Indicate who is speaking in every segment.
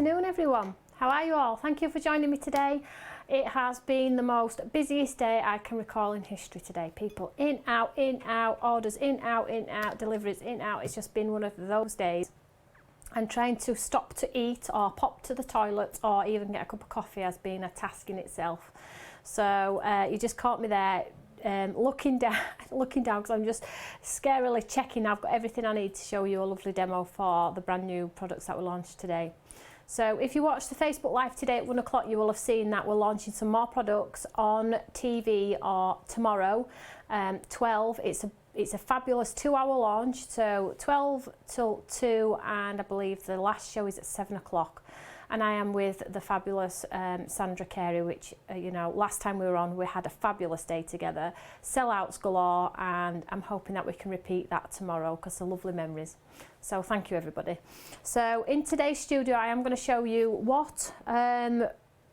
Speaker 1: afternoon everyone. How are you all? Thank you for joining me today. It has been the most busiest day I can recall in history today. People in, out, orders in, out, deliveries in, out. It's just been one of those days. And trying to stop to eat or pop to the toilet or even get a cup of coffee has been a task in itself. So you just caught me there looking down because I'm just scarily checking I've got everything I need to show you a lovely demo for the brand new products that were launched today. So if you watched the Facebook Live today at 1 o'clock, you will have seen that we're launching some more products on TV or tomorrow, 12. It's a fabulous 2-hour launch, so 12 till 2, and I believe the last show is at 7 o'clock. And I am with the fabulous Sandra Carey, which, you know, last time we were on, we had a fabulous day together. Sellouts galore, and I'm hoping that we can repeat that tomorrow because they're lovely memories. So thank you, everybody. So in today's studio, I am going to show you what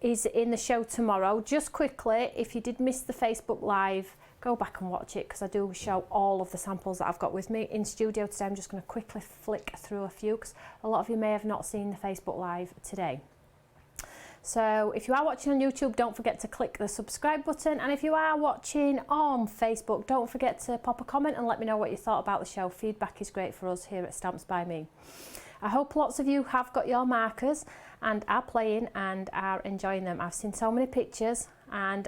Speaker 1: is in the show tomorrow. Just quickly, if you did miss the Facebook Live, go back and watch it because I do show all of the samples that I've got with me in studio today. I'm just going to quickly flick through a few because a lot of you may have not seen the Facebook Live today. So if you are watching on YouTube, don't forget to click the subscribe button, and if you are watching on Facebook, don't forget to pop a comment and let me know what you thought about the show. Feedback is great for us here at Stamps by Me. I hope lots of you have got your markers and are playing and are enjoying them. I've seen so many pictures, and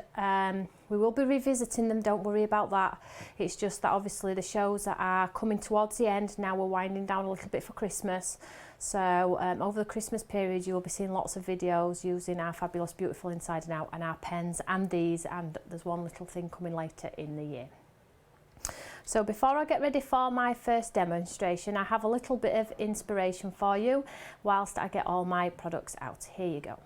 Speaker 1: we will be revisiting them, don't worry about that. It's just that obviously the shows that are coming towards the end, now we're winding down a little bit for Christmas. So over the Christmas period you will be seeing lots of videos using our fabulous Beautiful Inside and Out and our pens and these, and there's one little thing coming later in the year. So before I get ready for my first demonstration, I have a little bit of inspiration for you whilst I get all my products out. Here you go.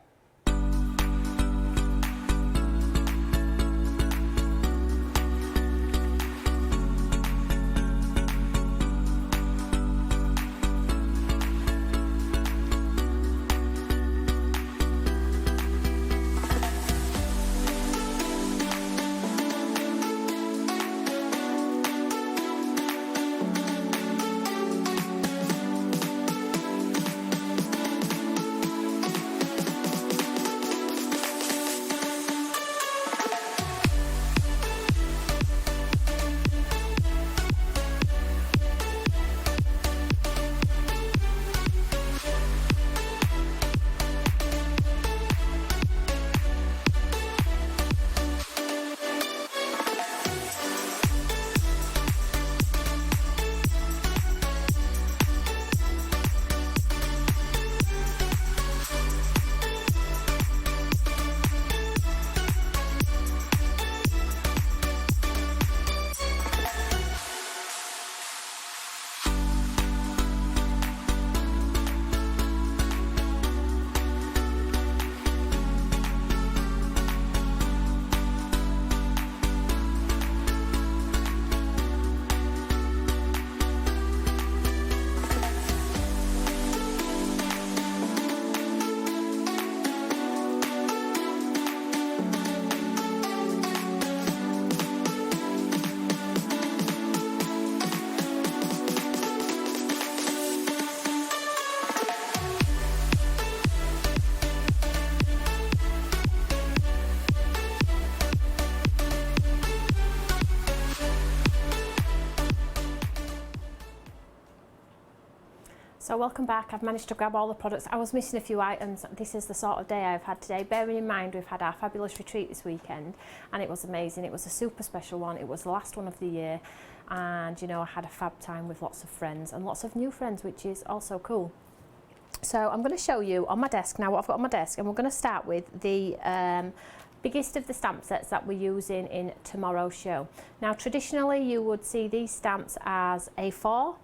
Speaker 1: So welcome back. I've managed to grab all the products. I was missing a few items. This is the sort of day I've had today. Bearing in mind we've had our fabulous retreat this weekend and it was amazing. It was a super special one. It was the last one of the year, and you know, I had a fab time with lots of friends and lots of new friends, which is also cool. So I'm going to show you on my desk now what I've got on my desk, and we're going to start with the biggest of the stamp sets that we're using in tomorrow's show. Now traditionally you would see these stamps as A4.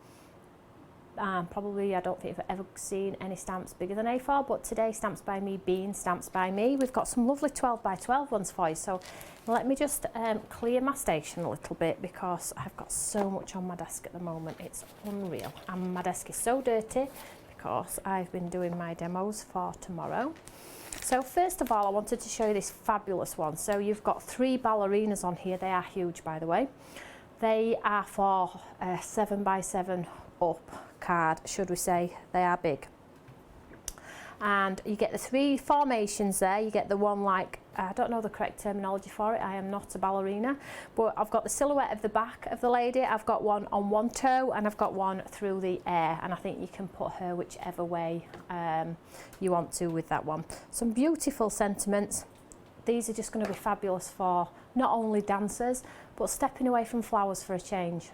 Speaker 1: Probably I don't think I've ever seen any stamps bigger than A4, but today, Stamps by Me being Stamps by Me, we've got some lovely 12 by 12 ones for you. So let me just clear my station a little bit because I've got so much on my desk at the moment, it's unreal, and my desk is so dirty because I've been doing my demos for tomorrow. So first of all, I wanted to show you this fabulous one. So you've got 3 ballerinas on here. They are huge, by the way. They are for 7 by 7 up card, should we say. They are big. and you get the 3 formations there. You get the one like, I don't know the correct terminology for it, I am not a ballerina, but I've got the silhouette of the back of the lady, I've got one on one toe, and I've got one through the air, and I think you can put her whichever way you want to with that one. Some beautiful sentiments. These are just going to be fabulous for not only dancers, but stepping away from flowers for a change,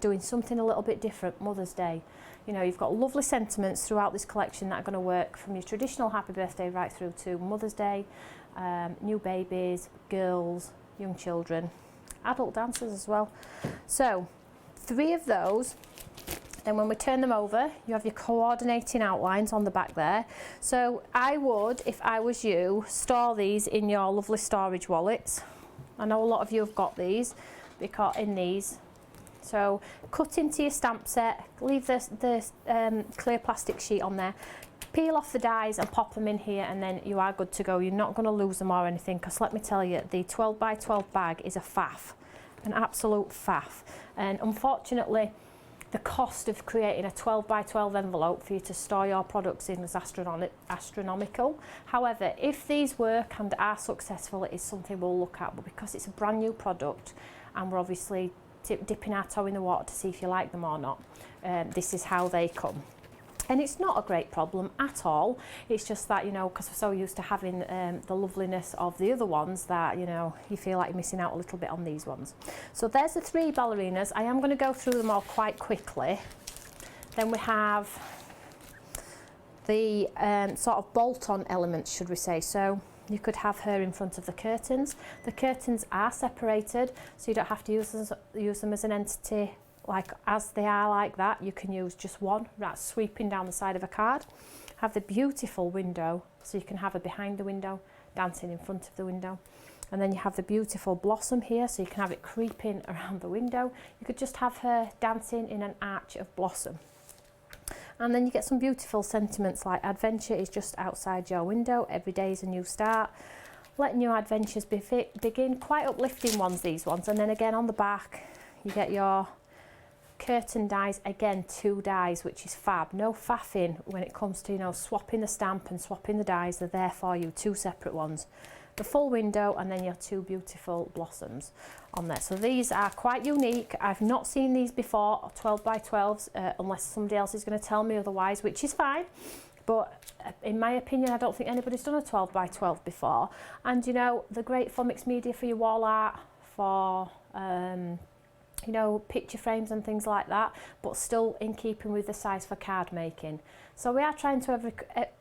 Speaker 1: doing something a little bit different, Mother's Day. You know, you've got lovely sentiments throughout this collection that are going to work from your traditional happy birthday right through to Mother's Day, new babies, girls, young children, adult dancers as well. So 3 of those. Then when we turn them over, you have your coordinating outlines on the back there. So I would, if I was you, store these in your lovely storage wallets. I know a lot of you have got these, because in these. So cut into your stamp set, leave the clear plastic sheet on there, peel off the dies and pop them in here, and then you are good to go. You're not going to lose them or anything, because let me tell you, the 12 by 12 bag is a faff, an absolute faff. And unfortunately, the cost of creating a 12 by 12 envelope for you to store your products in is astronomical. However, if these work and are successful, it is something we'll look at. But because it's a brand new product and we're obviously dipping our toe in the water to see if you like them or not, this is how they come. And it's not a great problem at all. It's just that, you know, because we're so used to having the loveliness of the other ones that, you know, you feel like you're missing out a little bit on these ones. So there's the 3 ballerinas. I am going to go through them all quite quickly. Then we have the sort of bolt-on elements, should we say. So you could have her in front of the curtains. The curtains are separated, so you don't have to use them as an entity. Like as they are like that, you can use just one, that's sweeping down the side of a card. Have the beautiful window, so you can have her behind the window, dancing in front of the window. And then you have the beautiful blossom here, so you can have it creeping around the window. You could just have her dancing in an arch of blossom. And then you get some beautiful sentiments like adventure is just outside your window, every day is a new start. Let new adventures begin, quite uplifting ones, these ones. And then again on the back, you get your curtain dies, again 2 dies, which is fab. No faffing when it comes to, you know, swapping the stamp and swapping the dies. They're there for you, 2 separate ones. The full window and then your 2 beautiful blossoms on there. So these are quite unique. I've not seen these before, 12 by 12s, unless somebody else is going to tell me otherwise, which is fine. But in my opinion, I don't think anybody's done a 12 by 12 before. And you know, they're great for mixed media, for your wall art, for you know, picture frames and things like that, but still in keeping with the size for card making. So we are trying to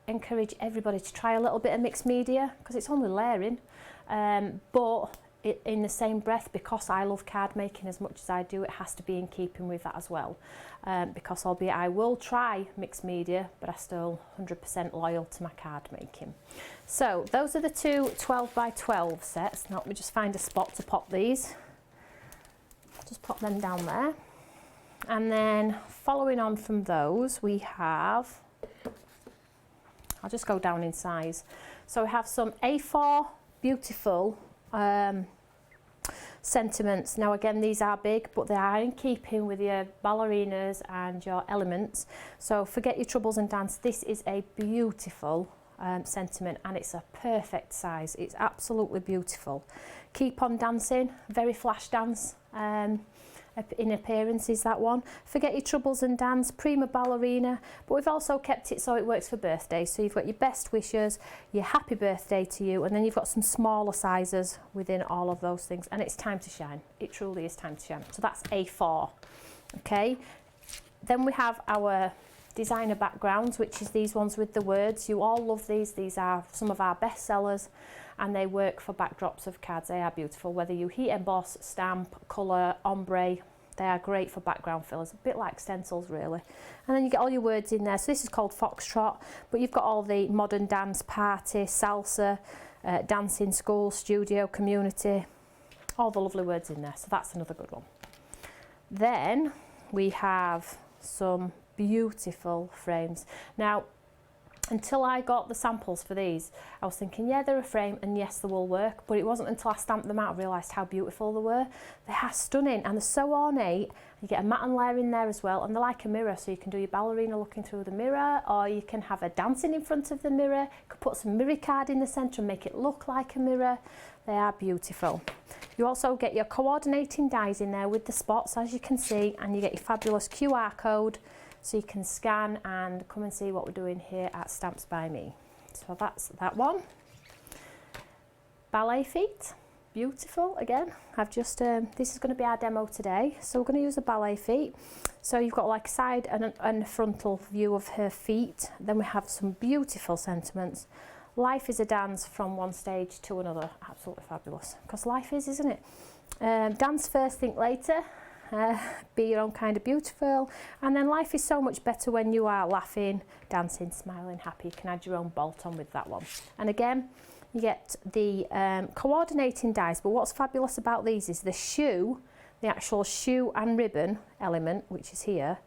Speaker 1: encourage everybody to try a little bit of mixed media, because it's only layering, but in the same breath, because I love card making as much as I do, it has to be in keeping with that as well, because albeit I will try mixed media, but I'm still 100% loyal to my card making. So those are the 2 12 by 12 sets. Now let me just find a spot to pop these. Just pop them down there. And then following on from those, we have, I'll just go down in size. So we have some A4 beautiful sentiments. Now again, these are big, but they are in keeping with your ballerinas and your elements. So forget your troubles and dance. This is a beautiful sentiment, and it's a perfect size. It's absolutely beautiful. Keep on dancing, very flash dance in appearance is that one. Forget your troubles and dance, prima ballerina, but we've also kept it so it works for birthdays. So you've got your best wishes, your happy birthday to you, and then you've got some smaller sizes within all of those things, and it's time to shine. It truly is time to shine. So that's A4. Okay, then we have our designer backgrounds, which is these ones with the words. You all love these. These are some of our best sellers, and they work for backdrops of cards. They are beautiful, whether you heat emboss, stamp, colour, ombre. They are great for background fillers, a bit like stencils really. And then you get all your words in there. So this is called Foxtrot, but you've got all the modern dance, party, salsa, dancing, school, studio, community, all the lovely words in there. So that's another good one. Then we have some beautiful frames. Now, until I got the samples for these, I was thinking, yeah, they're a frame and yes, they will work, but it wasn't until I stamped them out I realised how beautiful they were. They are stunning and they're so ornate. You get a matten layer in there as well, and they're like a mirror, so you can do your ballerina looking through the mirror, or you can have her dancing in front of the mirror. You could put some mirror card in the centre and make it look like a mirror. They are beautiful. You also get your coordinating dies in there with the spots, as you can see, and you get your fabulous QR code, so you can scan and come and see what we're doing here at Stamps by Me. So that's that one. Ballet feet. Beautiful again. I've just this is going to be our demo today, so we're going to use the ballet feet. So you've got like a side and a frontal view of her feet. Then we have some beautiful sentiments. Life is a dance from one stage to another. Absolutely fabulous, because life is, isn't it? Dance first, think later. Be your own kind of beautiful, and then life is so much better when you are laughing, dancing, smiling, happy. You can add your own bolt on with that one. And again, you get the coordinating dies, but what's fabulous about these is the shoe, the actual shoe and ribbon element, which is here,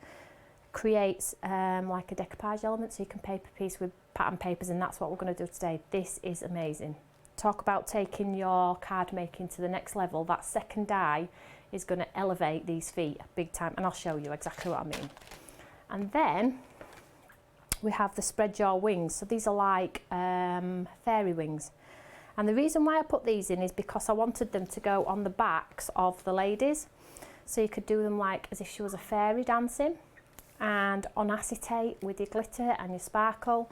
Speaker 1: creates like a decoupage element, so you can paper piece with pattern papers, and that's what we're going to do today. This is amazing. Talk about taking your card making to the next level. That second die is going to elevate these feet big time, and I'll show you exactly what I mean. And then we have the spread your wings. So these are like fairy wings, and the reason why I put these in is because I wanted them to go on the backs of the ladies, so you could do them like as if she was a fairy dancing, and on acetate with your glitter and your sparkle.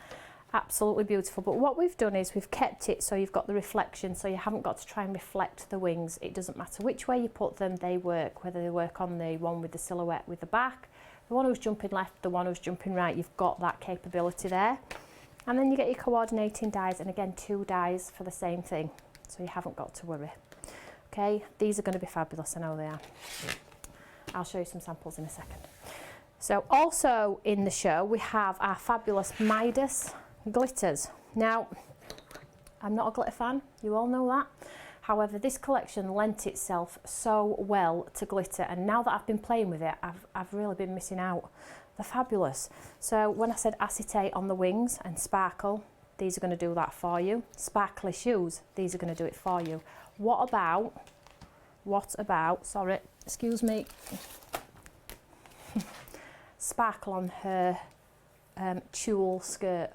Speaker 1: Absolutely beautiful. But what we've done is we've kept it so you've got the reflection, so you haven't got to try and reflect the wings. It doesn't matter which way you put them, they work, whether they work on the one with the silhouette with the back, the one who's jumping left, the one who's jumping right. You've got that capability there. And then you get your coordinating dies, and again 2 dies for the same thing, so you haven't got to worry. Okay, these are going to be fabulous, I know they are. I'll show you some samples in a second. So also in the show we have our fabulous Midas glitters. Now, I'm not a glitter fan, you all know that. However, this collection lent itself so well to glitter, and now that I've been playing with it, I've really been missing out. They're fabulous. So when I said acetate on the wings and sparkle, these are going to do that for you. Sparkly shoes, these are going to do it for you. What about, sorry, excuse me, sparkle on her tulle skirt?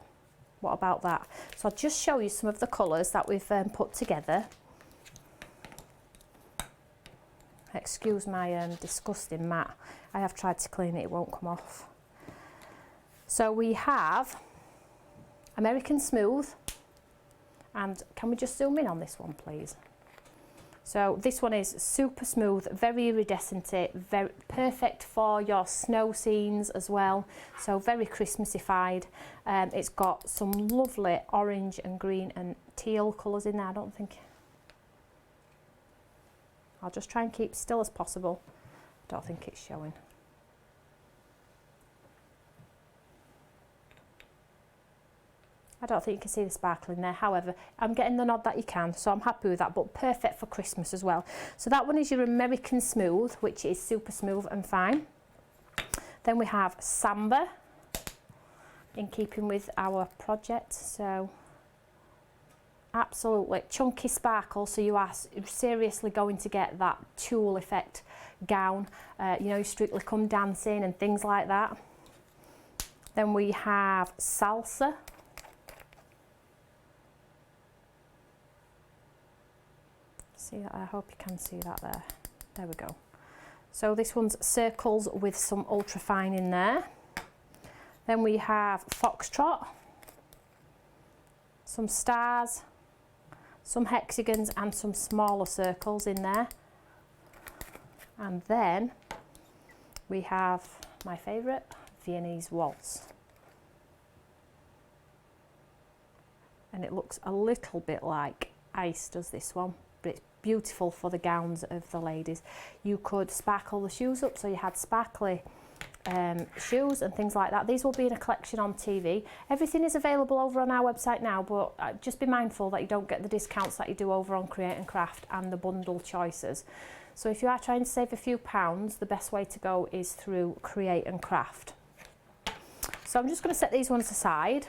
Speaker 1: What about that? So I'll just show you some of the colours that we've put together. Excuse my disgusting mat. I have tried to clean it, it won't come off. So we have American Smooth, and can we just zoom in on this one please? So this one is super smooth, very iridescent, very perfect for your snow scenes as well. So very Christmassified. It's got some lovely orange and green and teal colours in there. I'll just try and keep still as possible. I don't think it's showing. I don't think you can see the sparkle in there. However, I'm getting the nod that you can, so I'm happy with that, but perfect for Christmas as well. So that one is your American Smooth, which is super smooth and fine. Then we have Samba, in keeping with our project. So absolutely chunky sparkle, so you are seriously going to get that tulle effect gown, you know, Strictly Come Dancing and things like that. Then we have Salsa. See that? I hope you can see that there. There we go. So this one's circles with some ultra fine in there. Then we have Foxtrot, some stars, some hexagons and some smaller circles in there. And then we have my favourite, Viennese Waltz. And it looks a little bit like ice, does this one, but it's beautiful for the gowns of the ladies. You could sparkle the shoes up, so you had sparkly shoes and things like that. These will be in a collection on TV. Everything is available over on our website now, but just be mindful that you don't get the discounts that you do over on Create and Craft and the bundle choices. So if you are trying to save a few pounds, the best way to go is through Create and Craft. So I'm just going to set these ones aside.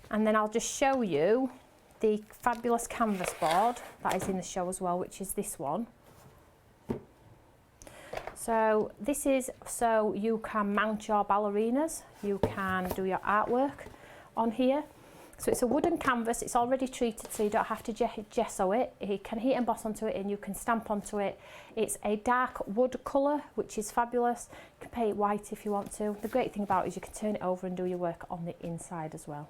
Speaker 1: and then I'll just show you the fabulous canvas board that is in the show as well, which is this one. So this is so you can mount your ballerinas, you can do your artwork on here. So it's a wooden canvas, it's already treated so you don't have to gesso it. You can heat emboss onto it and you can stamp onto it. It's a dark wood colour, which is fabulous. You can paint it white if you want to. The great thing about it is you can turn it over and do your work on the inside as well.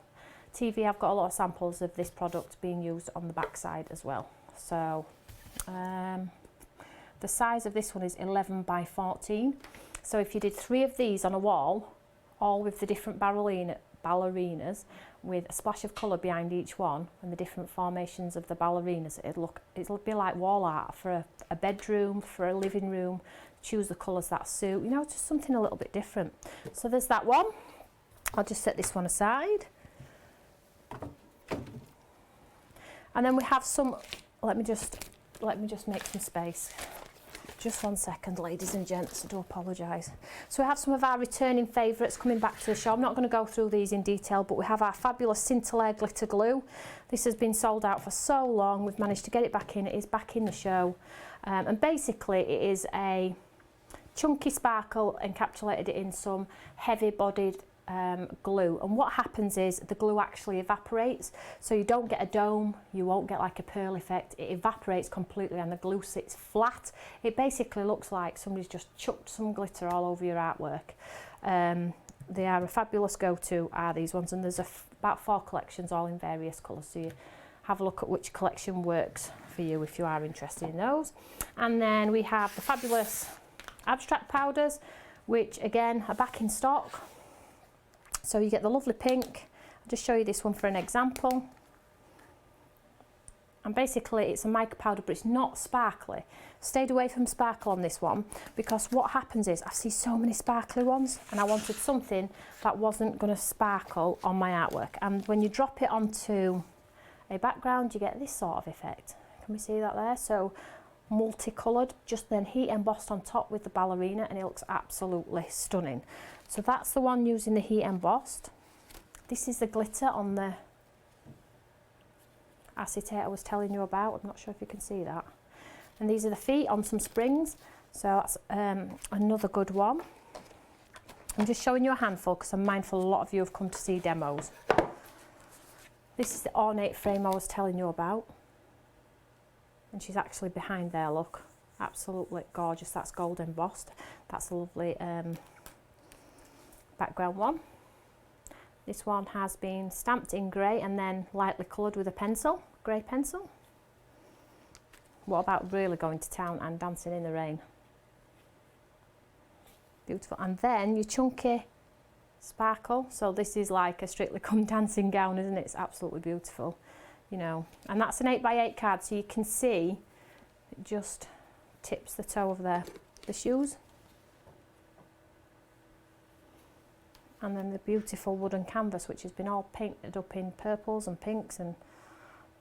Speaker 1: TV, I've got a lot of samples of this product being used on the back side as well. So the size of this one is 11 by 14. So if you did 3 of these on a wall, all with the different ballerinas, with a splash of colour behind each one and the different formations of the ballerinas, it'll be like wall art for a bedroom, for a living room. Choose the colours that suit, you know, just something a little bit different. So there's that one. I'll just set this one aside. And then we have some, let me just make some space. Just 1 second, ladies and gents, I do apologise. So we have some of our returning favourites coming back to the show. I'm not going to go through these in detail, but we have our fabulous Scintillate glitter glue. This has been sold out for so long. We've managed to get it back in. It is back in the show. And basically it is a chunky sparkle encapsulated in some heavy-bodied glue, and what happens is the glue actually evaporates, so you don't get a dome, you won't get like a pearl effect. It evaporates completely and the glue sits flat. It basically looks like somebody's just chucked some glitter all over your artwork. They are a fabulous go-to, are these ones, and there's about 4 collections all in various colours, so you have a look at which collection works for you if you are interested in those. And then we have the fabulous abstract powders, which again are back in stock. So you get the lovely pink. I'll just show you this one for an example. And basically it's a mica powder, but it's not sparkly. Stayed away from sparkle on this one because what happens is I see so many sparkly ones and I wanted something that wasn't going to sparkle on my artwork. And when you drop it onto a background, you get this sort of effect. Can we see that there? So multicoloured, just then heat embossed on top with the ballerina, and it looks absolutely stunning. So that's the one using the heat embossed. This is the glitter on the acetate I was telling you about. I'm not sure if you can see that. And these are the feet on some springs. So that's another good one. I'm just showing you a handful because I'm mindful a lot of you have come to see demos. This is the ornate frame I was telling you about. And she's actually behind there, look. Absolutely gorgeous. That's gold embossed. That's a lovely background one. This one has been stamped in grey and then lightly coloured with a pencil, grey pencil. What about really going to town and dancing in the rain? Beautiful. And then your chunky sparkle. So this is like a Strictly Come Dancing gown, isn't it? It's absolutely beautiful, you know. And that's an 8x8 card, so you can see it just tips the toe of the shoes. And then the beautiful wooden canvas, which has been all painted up in purples and pinks and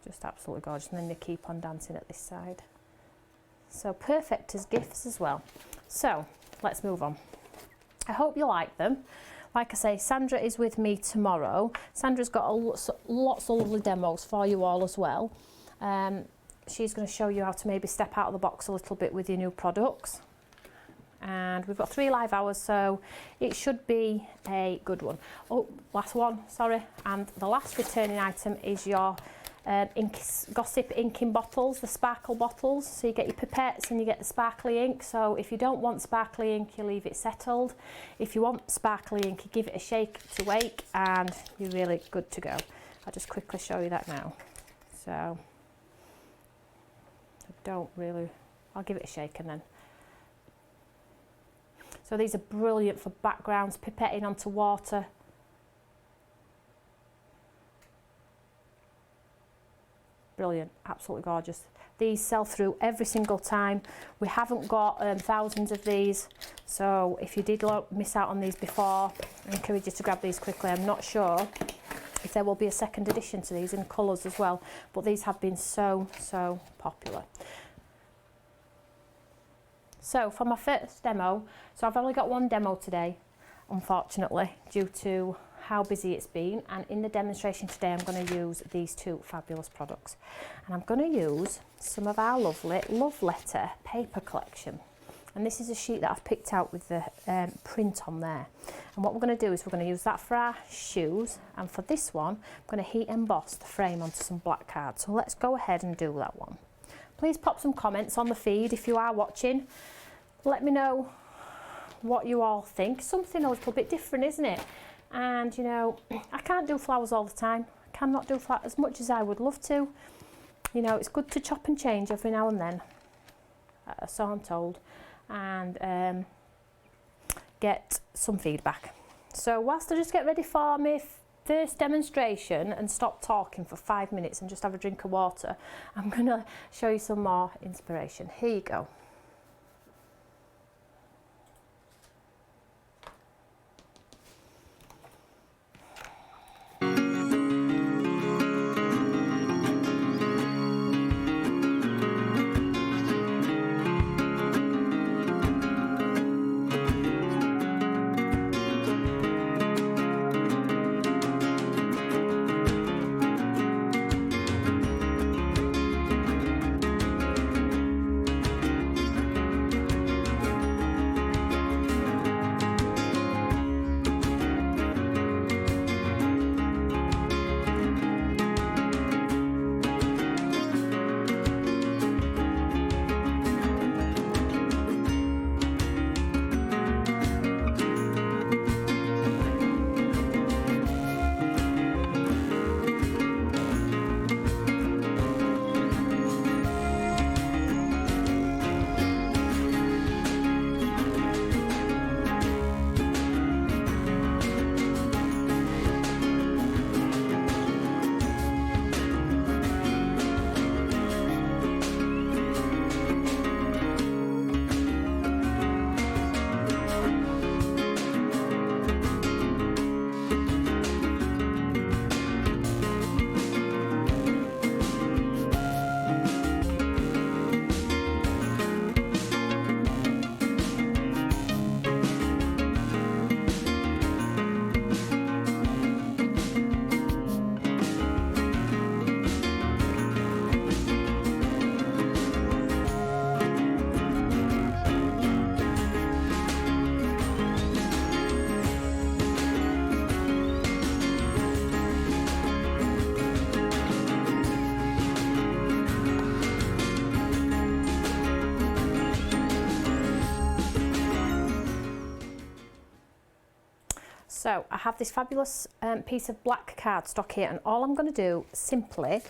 Speaker 1: just absolutely gorgeous. And then they keep on dancing at this side. So perfect as gifts as well. So let's move on. I hope you like them. Like I say, Sandra is with me tomorrow. Sandra's got lots of lovely demos for you all as well. She's going to show you how to maybe step out of the box a little bit with your new products. And we've got 3 live hours, so it should be a good one. Oh, last one, sorry. And the last returning item is your Gossip inking bottles, the sparkle bottles. So you get your pipettes and you get the sparkly ink. So if you don't want sparkly ink, you leave it settled. If you want sparkly ink, you give it a shake to wake and you're really good to go. I'll just quickly show you that now. So I'll give it a shake and then. So these are brilliant for backgrounds, pipetting onto water. Brilliant, absolutely gorgeous. These sell through every single time. We haven't got thousands of these, so if you did miss out on these before, I encourage you to grab these quickly. I'm not sure if there will be a second edition to these in colours as well, but these have been so popular. So for my first demo, so I've only got one demo today, unfortunately, due to how busy it's been, and in the demonstration today I'm going to use these two fabulous products, and I'm going to use some of our lovely love letter paper collection. And this is a sheet that I've picked out with the print on there. And what we're going to do is we're going to use that for our shoes, and for this one I'm going to heat emboss the frame onto some black card. So let's go ahead and do that one. Please pop some comments on the feed if you are watching. Let me know what you all think. Something a little bit different, isn't it? And you know, I can't do flowers all the time. I cannot do flowers as much as I would love to. You know, it's good to chop and change every now and then, so I'm told, and get some feedback. So whilst I just get ready for my first demonstration and stop talking for 5 minutes and just have a drink of water, I'm gonna show you some more inspiration. Here you go. So I have this fabulous piece of black cardstock here, and all I'm going to do simply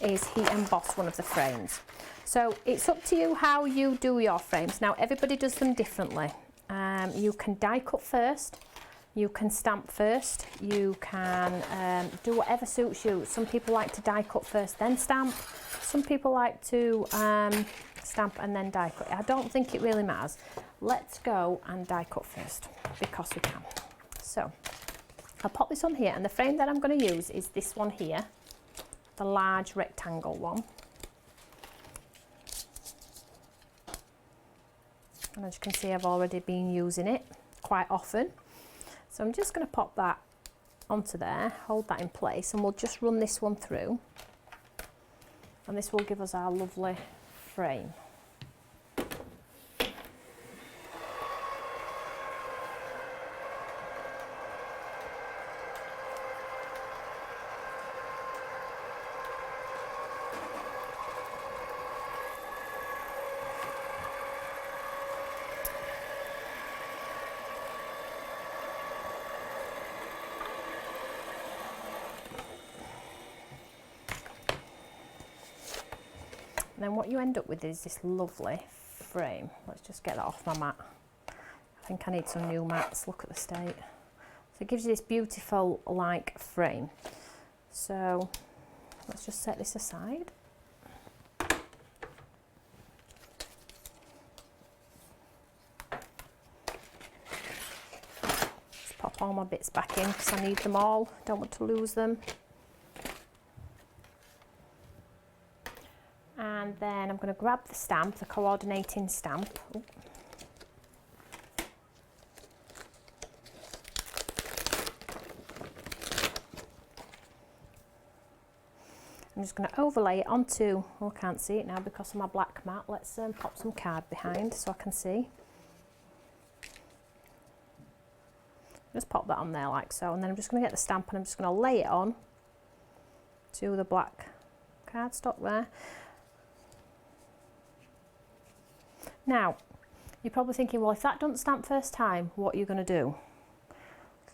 Speaker 1: is heat emboss one of the frames. So it's up to you how you do your frames. Now everybody does them differently. You can die cut first, you can stamp first, you can do whatever suits you. Some people like to die cut first then stamp, some people like to stamp and then die cut. I don't think it really matters. Let's go and die cut first because we can. So I'll pop this on here, and the frame that I'm going to use is this one here, the large rectangle one. And as you can see, I've already been using it quite often. So I'm just going to pop that onto there, hold that in place, and we'll just run this one through. And this will give us our lovely frame. And then what you end up with is this lovely frame. Let's just get that off my mat. I think I need some new mats. Look at the state. So it gives you this beautiful like frame. So let's just set this aside. Just pop all my bits back in because I need them all. Don't want to lose them. And then I'm going to grab the stamp, the coordinating stamp. Ooh. I'm just going to overlay it onto, oh I can't see it now because of my black mat. Let's pop some card behind so I can see. Just pop that on there like so, and then I'm just going to get the stamp and I'm just going to lay it on to the black cardstock there. Now, you're probably thinking, well, if that doesn't stamp first time, what are you going to do?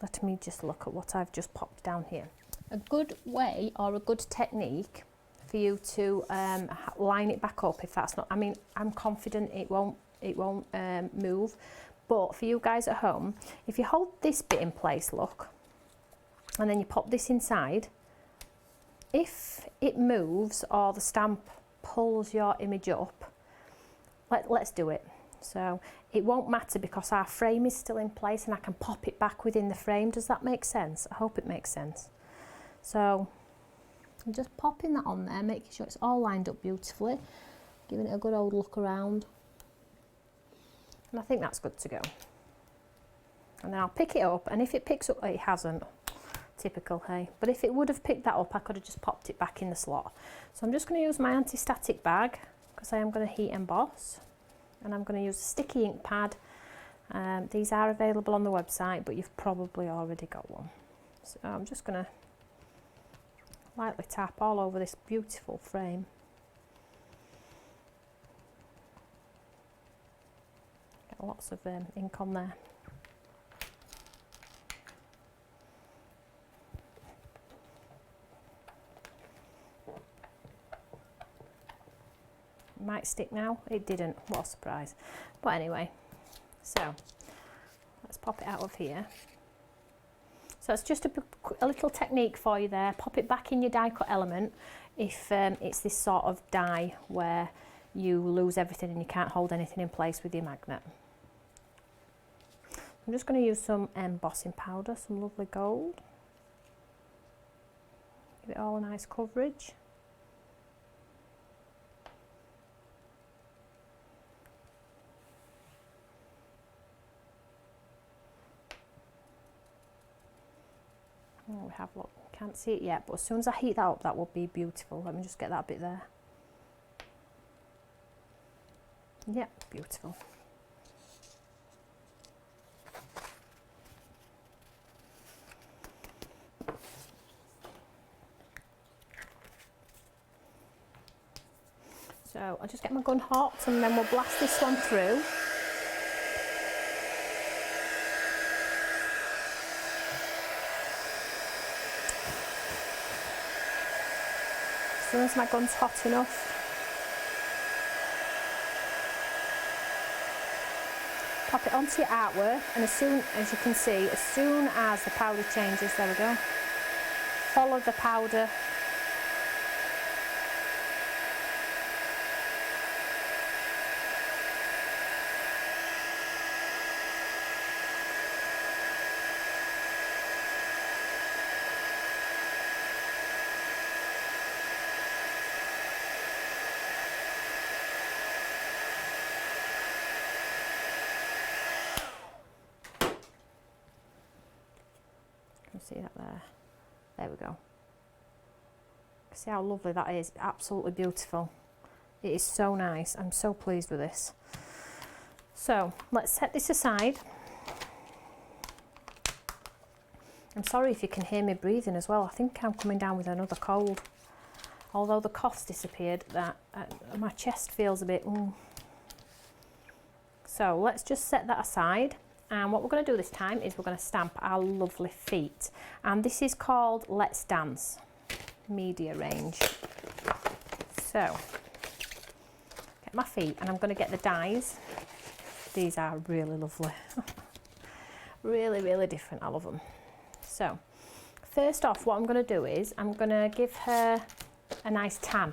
Speaker 1: Let me just look at what I've just popped down here. A good way or a good technique for you to line it back up, if that's not, I mean, I'm confident it won't move, but for you guys at home, if you hold this bit in place, look, and then you pop this inside, if it moves or the stamp pulls your image up, let's do it. So it won't matter because our frame is still in place and I can pop it back within the frame. Does that make sense? I hope it makes sense. So I'm just popping that on there, making sure it's all lined up beautifully, giving it a good old look around. And I think that's good to go. And then I'll pick it up, and if it picks up, it hasn't, typical, hey. But if it would have picked that up, I could have just popped it back in the slot. So I'm just going to use my anti-static bag because I am going to heat emboss. And I'm going to use a sticky ink pad. These are available on the website, but you've probably already got one. So I'm just going to lightly tap all over this beautiful frame. Get lots of ink on there. Might stick now. It didn't. What a surprise. But anyway, so let's pop it out of here. So it's just a little technique for you there. Pop it back in your die cut element if it's this sort of die where you lose everything and you can't hold anything in place with your magnet. I'm just going to use some embossing powder, some lovely gold. Give it all a nice coverage. Oh, we have, look, can't see it yet, but as soon as I heat that up, that will be beautiful. Let me just get that bit there. Yep, beautiful. So I'll just get my gun hot and then we'll blast this one through. As soon as my gun's hot enough, pop it onto your artwork, and as soon as you can see, as soon as the powder changes, there we go, follow the powder. See that there? There we go. See how lovely that is? Absolutely beautiful. It is so nice. I'm so pleased with this. So let's set this aside. I'm sorry if you can hear me breathing as well. I think I'm coming down with another cold. Although the cough's disappeared, that my chest feels a bit. So let's just set that aside. And what we're going to do this time is we're going to stamp our lovely feet. And this is called Let's Dance Media Range. So, get my feet and I'm going to get the dies. These are really lovely. Really, really different. I love them. So, first off, what I'm going to do is I'm going to give her a nice tan.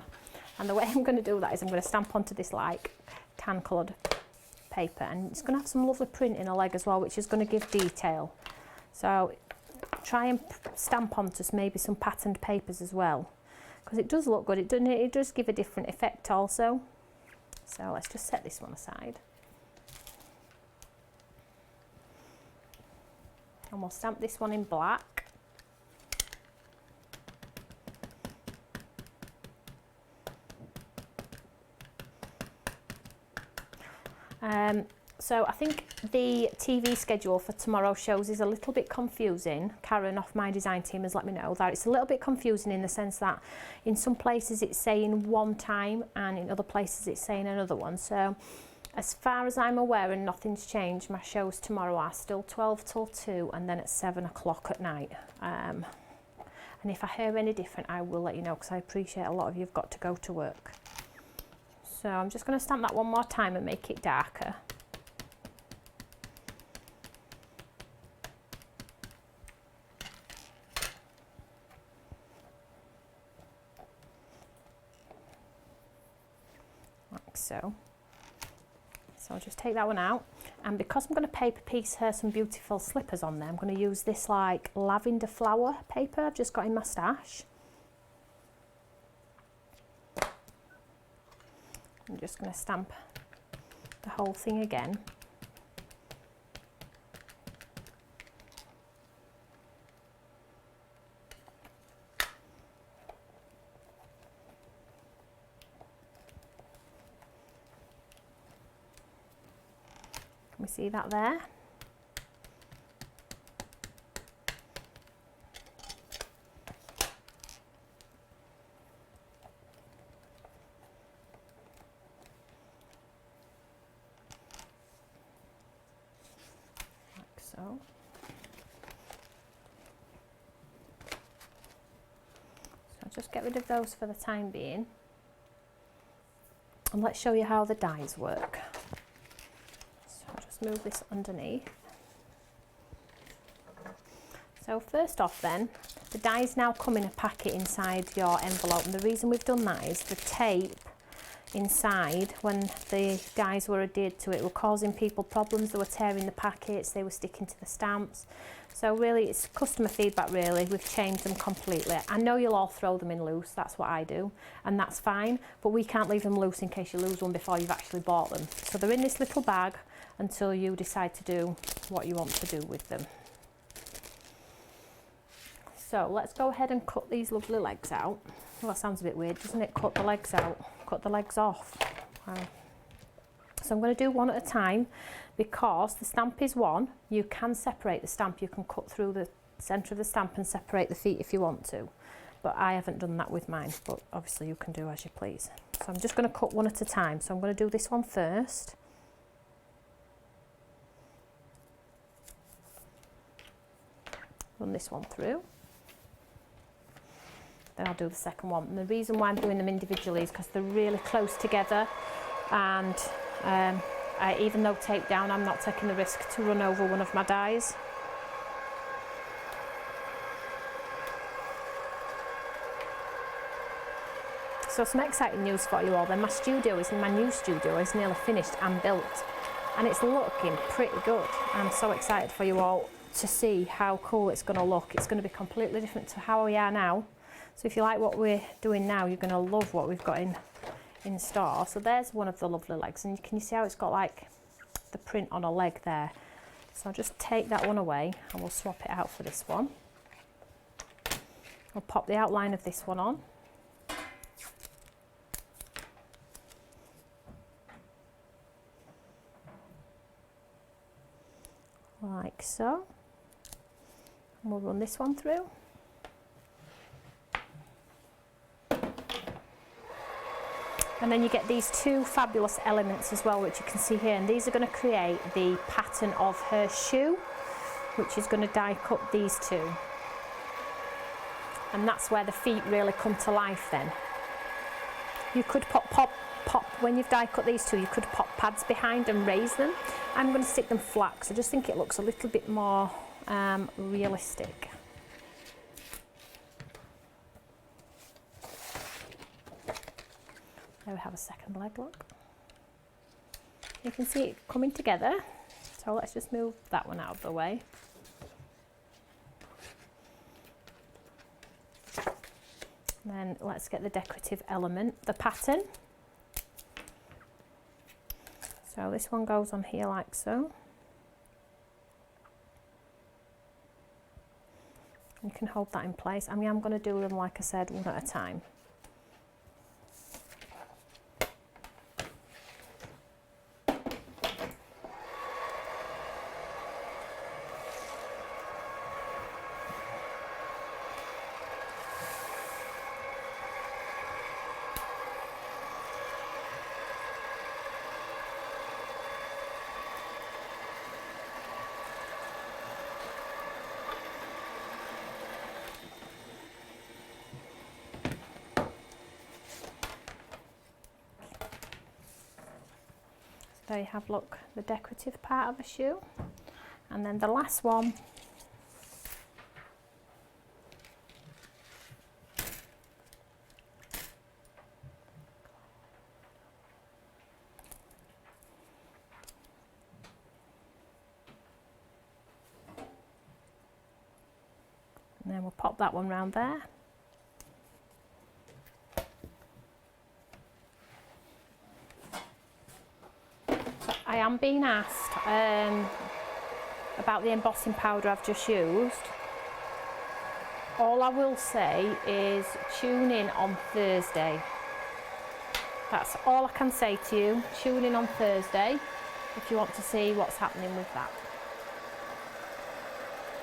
Speaker 1: And the way I'm going to do that is I'm going to stamp onto this like tan coloured paper, and it's going to have some lovely print in a leg as well, which is going to give detail. So try and stamp onto maybe some patterned papers as well, because it does look good. It does give a different effect also. So let's just set this one aside, and we'll stamp this one in black. So I think the TV schedule for tomorrow's shows is a little bit confusing. Karen off my design team has let me know that it's a little bit confusing in the sense that in some places it's saying one time and in other places it's saying another one. So as far as I'm aware and nothing's changed, my shows tomorrow are still 12 till 2 and then at 7 o'clock at night. And if I hear any different, I will let you know, because I appreciate a lot of you have got to go to work. So I'm just going to stamp that one more time and make it darker. Like so. So I'll just take that one out, and because I'm going to paper piece her some beautiful slippers on there, I'm going to use this like lavender flower paper I've just got in my stash. I'm just going to stamp the whole thing again. Can we see that there? Like so. So I'll just get rid of those for the time being. And let's show you how the dies work. Move this underneath. So first off then, the dies now come in a packet inside your envelope, and the reason we've done that is the tape inside, when the dies were adhered to it, were causing people problems. They were tearing the packets, they were sticking to the stamps. So really it's customer feedback really, we've changed them completely. I know you'll all throw them in loose, that's what I do, and that's fine, but we can't leave them loose in case you lose one before you've actually bought them. So they're in this little bag until you decide to do what you want to do with them. So let's go ahead and cut these lovely legs out. Well, that sounds a bit weird, doesn't it? Cut the legs out, cut the legs off. Wow. So I'm going to do one at a time, because the stamp is one. You can separate the stamp, you can cut through the centre of the stamp and separate the feet if you want to. But I haven't done that with mine, but obviously you can do as you please. So I'm just going to cut one at a time. So I'm going to do this one first. Run this one through, then I'll do the second one. And the reason why I'm doing them individually is because they're really close together, and even though taped down, I'm not taking the risk to run over one of my dies. So some exciting news for you all then. My new studio is nearly finished and built, and it's looking pretty good. I'm so excited for you all to see how cool it's going to look. It's going to be completely different to how we are now. So if you like what we're doing now, you're going to love what we've got in store. So there's one of the lovely legs, and can you see how it's got like the print on a leg there? So I'll just take that one away and we'll swap it out for this one. I'll pop the outline of this one on. Like so. And we'll run this one through. And then you get these two fabulous elements as well, which you can see here, and these are going to create the pattern of her shoe, which is going to die cut these two. And that's where the feet really come to life then. You could pop, when you've die cut these two, you could pop pads behind and raise them. I'm going to stick them flat because I just think it looks a little bit more realistic. There we have a second leg, look. You can see it coming together. So let's just move that one out of the way. Then let's get the decorative element, the pattern. So this one goes on here like so. You can hold that in place. I mean, I'm going to do them, like I said, one at a time. There you have, look, the decorative part of a shoe. And then the last one, and then we'll pop that one round there. I am being asked about the embossing powder I've just used. All I will say is tune in on Thursday. That's all I can say to you. Tune in on Thursday if you want to see what's happening with that.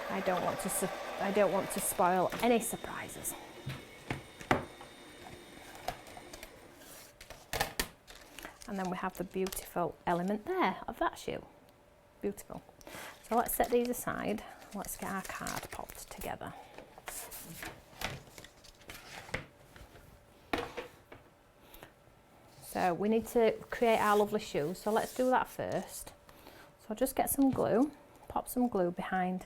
Speaker 1: I don't want to spoil any surprises. And then we have the beautiful element there of that shoe. Beautiful. So let's set these aside. Let's get our card popped together. So we need to create our lovely shoe. So let's do that first. So I'll just get some glue, pop some glue behind.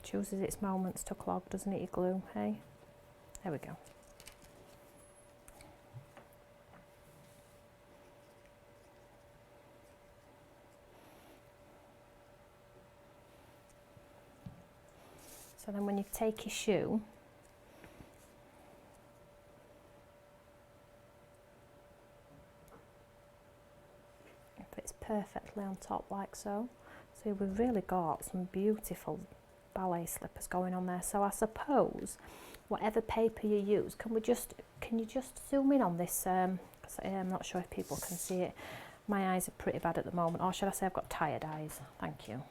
Speaker 1: Chooses its moments to clog, doesn't it, your glue, hey? There we go. So then when you take your shoe, it fits perfectly on top like so. So we've really got some beautiful ballet slippers going on there. So I suppose whatever paper you use, can you just zoom in on this? 'Cause I'm not sure if people can see it. My eyes are pretty bad at the moment, or should I say I've got tired eyes. Thank you.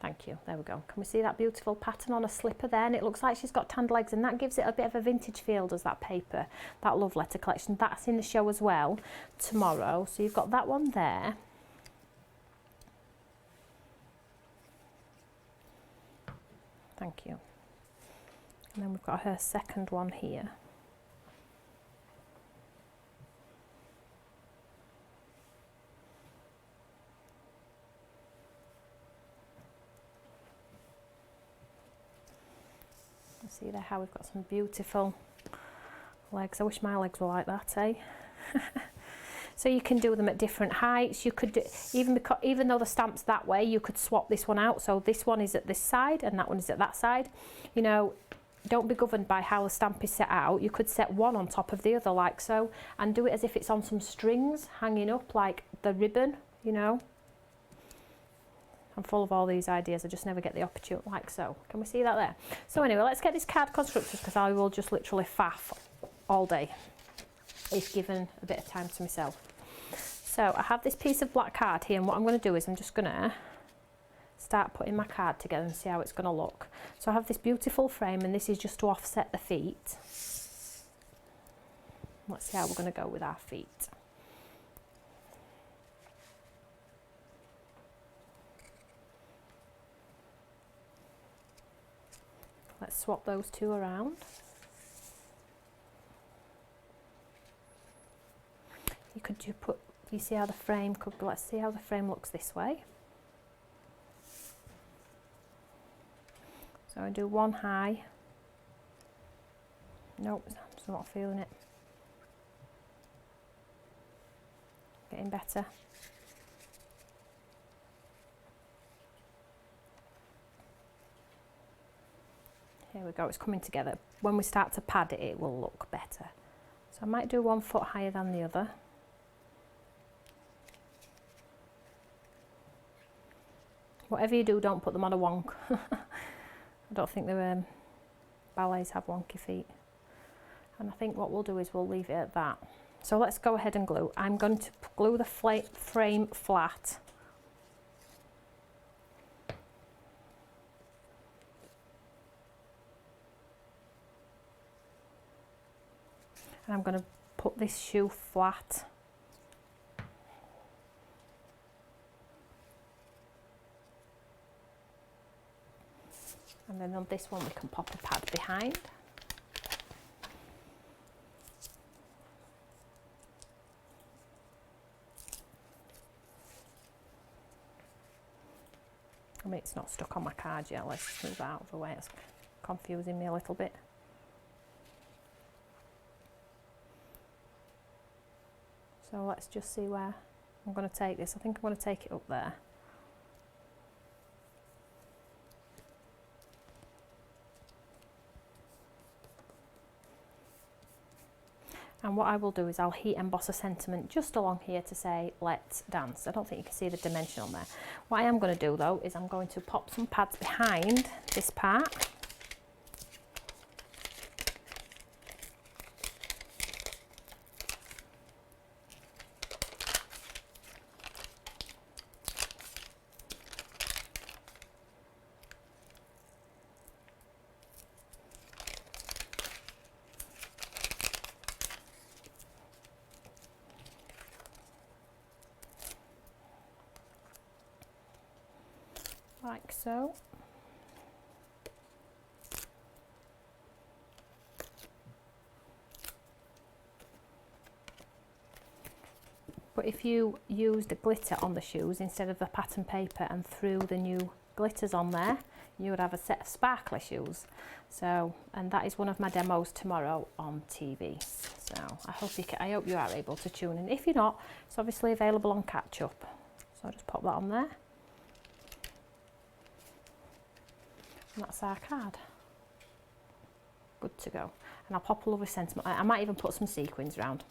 Speaker 1: Thank you, there we go. Can we see that beautiful pattern on a slipper there? And it looks like she's got tanned legs, and that gives it a bit of a vintage feel, does that paper, that love letter collection. That's in the show as well tomorrow. So you've got that one there. Thank you. And then we've got her second one here. See there how we've got some beautiful legs. I wish my legs were like that, eh? So you can do them at different heights. You could do, even though the stamp's that way, you could swap this one out. So this one is at this side and that one is at that side. You know, don't be governed by how the stamp is set out. You could set one on top of the other like so, and do it as if it's on some strings hanging up like the ribbon, you know. I'm full of all these ideas, I just never get the opportunity, like so. Can we see that there? So anyway, let's get this card constructed, because I will just literally faff all day if given a bit of time to myself. So I have this piece of black card here, and what I'm going to do is I'm just going to start putting my card together and see how it's going to look. So I have this beautiful frame, and this is just to offset the feet. Let's see how we're going to go with our feet. Let's swap those two around. You could you see how the frame could, let's see how the frame looks this way. So I do one high. Nope, I'm just not feeling it. Getting better. Here we go, it's coming together. When we start to pad it, it will look better. So I might do 1 foot higher than the other. Whatever you do, don't put them on a wonk. I don't think the ballets have wonky feet. And I think what we'll do is we'll leave it at that. So let's go ahead and glue. I'm going to glue the frame flat. And I'm going to put this shoe flat. And then on this one we can pop a pad behind. I mean, it's not stuck on my card yet. Let's just move out of the way. It's confusing me a little bit. So let's just see where I'm going to take this. I think I'm going to take it up there. And what I will do is I'll heat emboss a sentiment just along here to say, let's dance. I don't think you can see the dimension on there. What I am going to do though is I'm going to pop some pads behind this part. Like so. But if you used the glitter on the shoes instead of the pattern paper and threw the new glitters on there, you would have a set of sparkly shoes. So, and that is one of my demos tomorrow on TV. So I hope you are able to tune in. If you're not, it's obviously available on catch up. So I'll just pop that on there. And that's our card. Good to go. And I'll pop a lovely sentiment. I might even put some sequins around.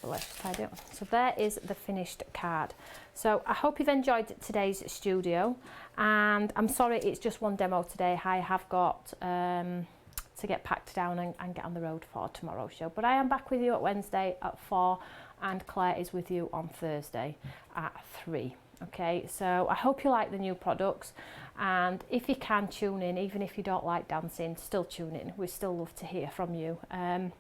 Speaker 1: But let's just tidy up. So there is the finished card. So I hope you've enjoyed today's studio. And I'm sorry it's just one demo today. I have got to get packed down and get on the road for tomorrow's show. But I am back with you at Wednesday at 4 and Claire is with you on Thursday at 3. Okay, so I hope you like the new products, and if you can, tune in. Even if you don't like dancing, still tune in. We still love to hear from you. And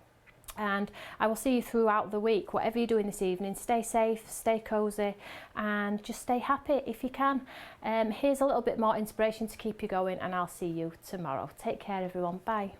Speaker 1: I will see you throughout the week. Whatever you're doing this evening, stay safe, stay cozy, and just stay happy if you can. Here's a little bit more inspiration to keep you going, and I'll see you tomorrow. Take care, everyone. Bye.